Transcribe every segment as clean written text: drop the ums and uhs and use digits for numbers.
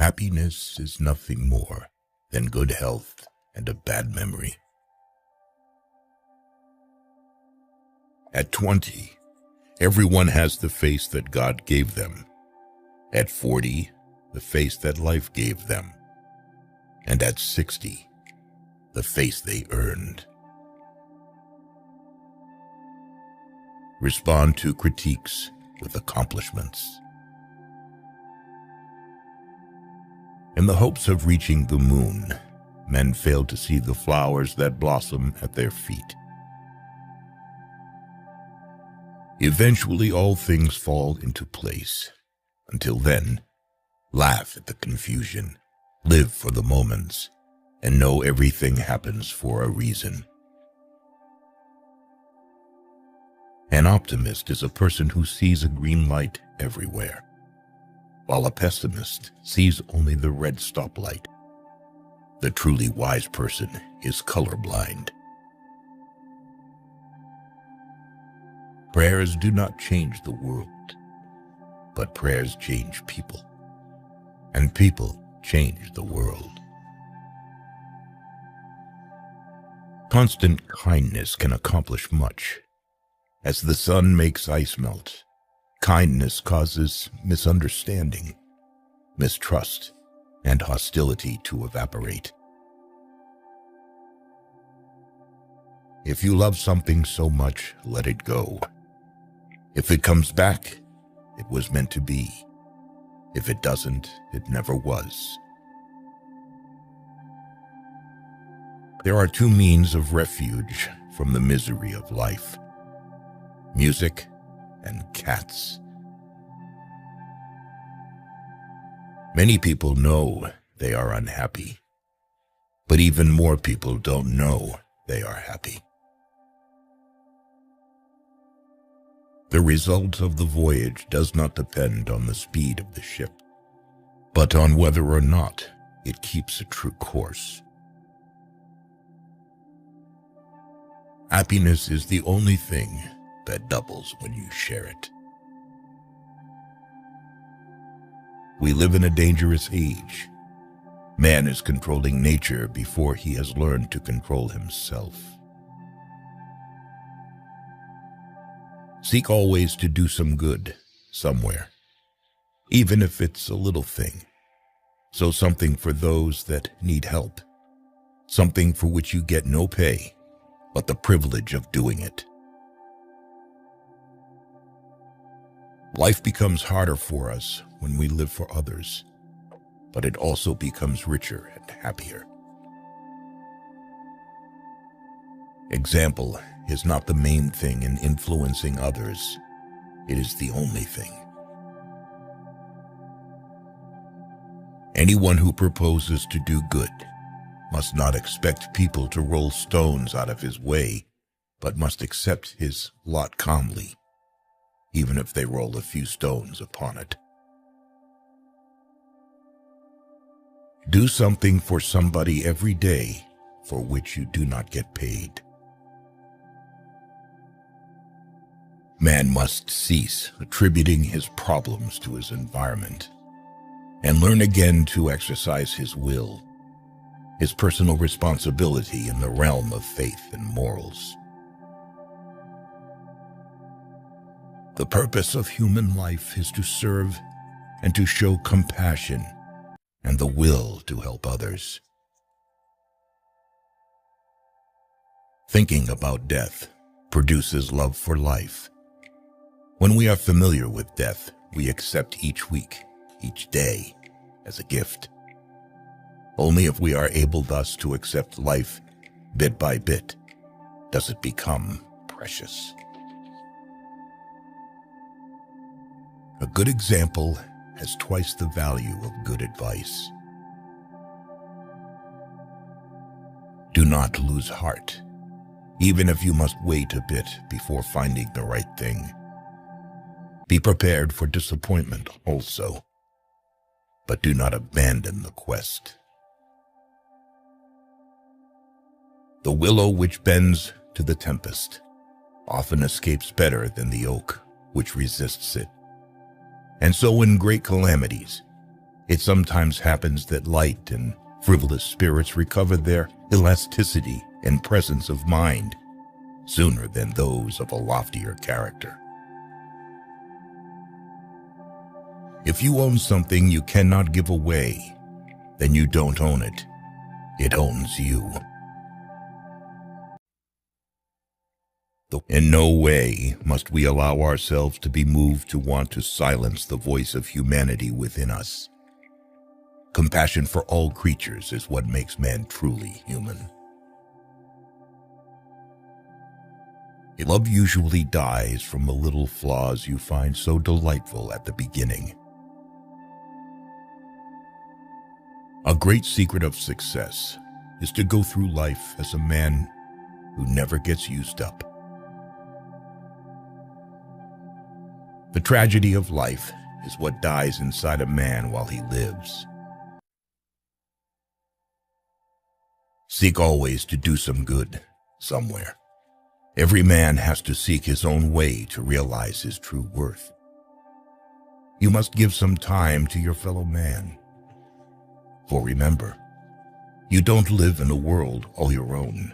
Happiness is nothing more than good health and a bad memory. At 20, everyone has the face that God gave them. At 40, the face that life gave them. And at 60, the face they earned. Respond to critiques with accomplishments. In the hopes of reaching the moon, men fail to see the flowers that blossom at their feet. Eventually, all things fall into place. Until then, laugh at the confusion, live for the moments, and know everything happens for a reason. An optimist is a person who sees a green light everywhere, while a pessimist sees only the red stoplight. The truly wise person is colorblind. Prayers do not change the world, but prayers change people, and people change the world. Constant kindness can accomplish much. As the sun makes ice melt, kindness causes misunderstanding, mistrust, and hostility to evaporate. If you love something so much, let it go. If it comes back, it was meant to be. If it doesn't, it never was. There are two means of refuge from the misery of life: music and cats. Many people know they are unhappy, but even more people don't know they are happy. The result of the voyage does not depend on the speed of the ship, but on whether or not it keeps a true course. Happiness is the only thing that doubles when you share it. We live in a dangerous age. Man is controlling nature before he has learned to control himself. Seek always to do some good somewhere, even if it's a little thing. So something for those that need help, something for which you get no pay, but the privilege of doing it. Life becomes harder for us when we live for others, but it also becomes richer and happier. Example is not the main thing in influencing others. It is the only thing. Anyone who proposes to do good must not expect people to roll stones out of his way, but must accept his lot calmly, even if they roll a few stones upon it. Do something for somebody every day for which you do not get paid. Man must cease attributing his problems to his environment and learn again to exercise his will, his personal responsibility in the realm of faith and morals. The purpose of human life is to serve and to show compassion and the will to help others. Thinking about death produces love for life. When we are familiar with death, we accept each week, each day, as a gift. Only if we are able thus to accept life bit by bit does it become precious. A good example has twice the value of good advice. Do not lose heart, even if you must wait a bit before finding the right thing. Be prepared for disappointment also, but do not abandon the quest. The willow which bends to the tempest often escapes better than the oak which resists it. And so in great calamities, It sometimes happens that light and frivolous spirits recover their elasticity and presence of mind sooner than those of a loftier character. If you own something you cannot give away, then you don't own it. It owns you. In no way must we allow ourselves to be moved to want to silence the voice of humanity within us. Compassion for all creatures is what makes man truly human. Love usually dies from the little flaws you find so delightful at the beginning. A great secret of success is to go through life as a man who never gets used up. The tragedy of life is what dies inside a man while he lives. Seek always to do some good somewhere. Every man has to seek his own way to realize his true worth. You must give some time to your fellow man. For remember, you don't live in a world all your own.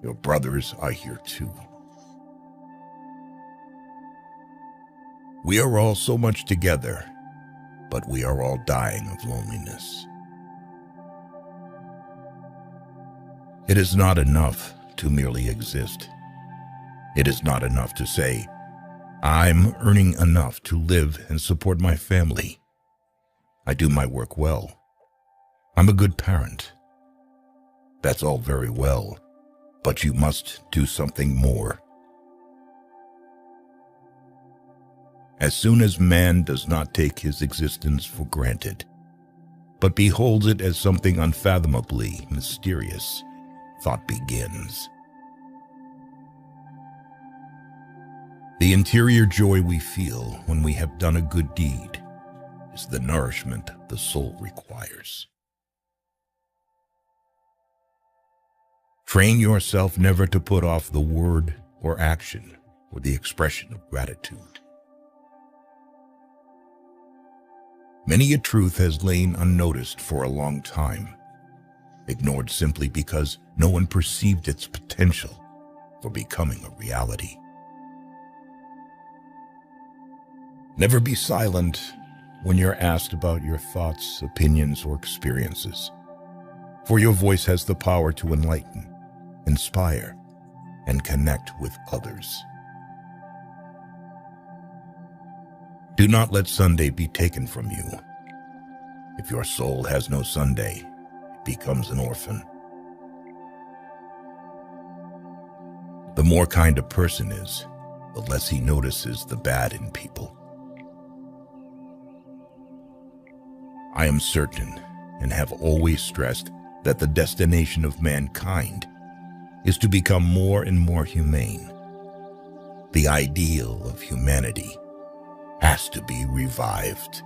Your brothers are here too. We are all so much together, but we are all dying of loneliness. It is not enough to merely exist. It is not enough to say, I'm earning enough to live and support my family. I do my work well. I'm a good parent. That's all very well, but you must do something more. As soon as man does not take his existence for granted, but beholds it as something unfathomably mysterious, thought begins. The interior joy we feel when we have done a good deed is the nourishment the soul requires. Train yourself never to put off the word or action or the expression of gratitude. Many a truth has lain unnoticed for a long time, ignored simply because no one perceived its potential for becoming a reality. Never be silent when you're asked about your thoughts, opinions, or experiences, for your voice has the power to enlighten, inspire, and connect with others. Do not let Sunday be taken from you. If your soul has no Sunday, it becomes an orphan. The more kind a person is, the less he notices the bad in people. I am certain, and have always stressed, that the destination of mankind is to become more and more humane. The ideal of humanity has to be revived.